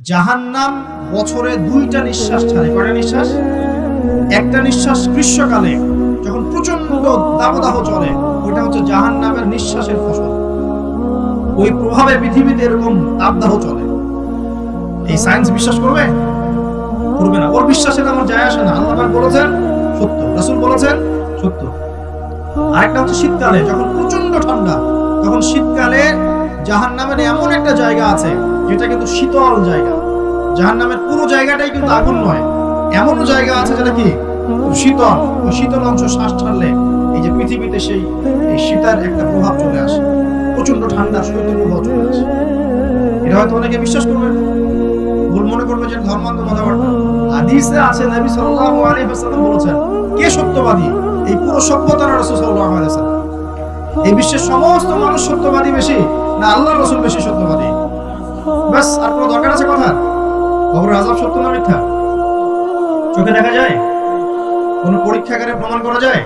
জাহান্নাম বছরে 2টা নিঃশ্বাস ছাড়ে। কয়টা নিঃশ্বাস? একটা নিঃশ্বাস গ্রীষ্মকালে যখন প্রচন্ড দাবদাহ চলে, ওইটা হচ্ছে জাহান্নামের নিঃশ্বাসের ফসল। ওই প্রভাবে পৃথিবীতে এরকম দাবদাহ চলে। এই সায়েন্স বিশ্বাস করবে? করবে না। ওর বিশ্বাসের আমার যায় আসে না। আল্লাহ পাক বলেছেন সত্য, রাসূল বলেছেন সত্য। আরেকটা হচ্ছে শীতকালে যখন প্রচন্ড ঠান্ডা, তখন শীতকালে জাহান্নামের এমন একটা জায়গা আছে যেটা কিন্তু শীতল জায়গা। জাহান্নামের পুরো জায়গাটাই কিন্তু আগুন নয়, এমনও জায়গা আছে যেটা কি শীতল। ওই শীতল অংশ শ্বাস ছাড়লে এই যে পৃথিবীতে সেই এই শীতের একটা প্রভাব চলে আসে, প্রচন্ড ঠান্ডা শৈত্য প্রভাব চলে আসে। এটা হয়তো অনেকে বিশ্বাস করবে, ভুল মনে করবে যে ধর্মান্ধ কথাবার্তা। হাদিসে আছে নবী সাল্লাল্লাহু আলাইহি ওয়াসাল্লাম বলেছেন, কে সত্যবাদী? এই পুরো সভ্যতার রাসূল সাল্লাল্লাহু আলাইহি ওয়াসাল্লাম। এই বিশ্বের সমস্ত মানুষ সত্যবাদী বেশি না আল্লাহর রাসূল বেশি সত্যবাদী? বাস, আর কোনো দরকার আছে কথা? কবরের আযাব সত্য না মিথ্যা? চোখে দেখা যায়? কোন পরীক্ষাগারে প্রমাণ করা যায়?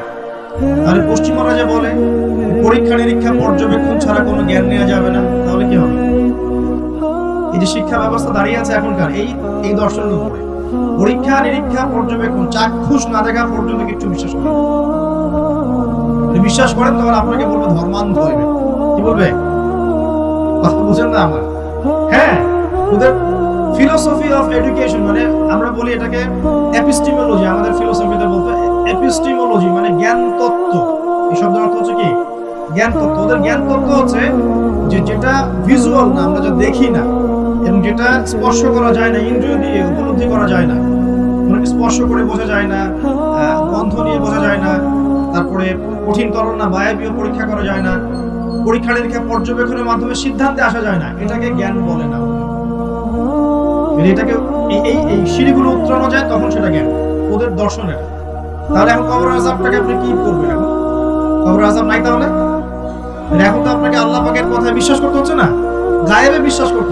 তাহলে পশ্চিমারা যে বলে পরীক্ষা নিরীক্ষা পর্যবেক্ষণ ছাড়া কোনো জ্ঞান নেওয়া যাবে না, তাহলে কি হবে? এই যে শিক্ষা ব্যবস্থা দাঁড়িয়ে আছে এখনকার এই দর্শনের উপরে, পরীক্ষা নিরীক্ষা পর্যবেক্ষণ চাক্ষুষ না দেখা পর্যন্ত কিছু বিশ্বাস করেন। যদি বিশ্বাস করেন তাহলে আপনাকে বলবে ধর্মান্ধ হইবে। কি বলবে? কথা বুঝেন না আমার? হ্যাঁ, ওদের ফিলোসফি অফ এডুকেশন, মানে আমরা বলি এটাকে এপিস্টিমোলজি, আমাদের ফিলোসফিতে বলতে এপিস্টিমোলজি মানে জ্ঞান তত্ত্ব। এই শব্দের অর্থ হচ্ছে কি? জ্ঞান তত্ত্ব। ওদের জ্ঞান তত্ত্ব হচ্ছে যে যেটা ভিজুয়াল না, আমরা যা দেখি না, এবং যেটা স্পর্শ করা যায় না, ইন্দ্রিয় দিয়ে উপলব্ধি করা যায় না, কোনোকে স্পর্শ করে বোঝা যায় না, গন্ধ নিয়ে বোঝা যায় না, তারপরে কঠিন তরল না বায়বীয় পরীক্ষা করা যায় না, পরীক্ষা নিরীক্ষা পর্যবেক্ষণের মাধ্যমে সিদ্ধান্তে আসা যায় না, এটাকে জ্ঞান বলে না। এটাকে এই সিঁড়িগুলো উত্তরানো যায় তখন সেটা জ্ঞান, ওদের দর্শন এটা। তাহলে এখন কবরের আযাবটাকে আপনি কি করবেন? এখন কবরের আযাব নাই তাহলে? এখন তো আপনাকে আল্লাহ পাকের কথায় বিশ্বাস করতে হচ্ছে না, গায়েবে বিশ্বাস করতে হচ্ছে।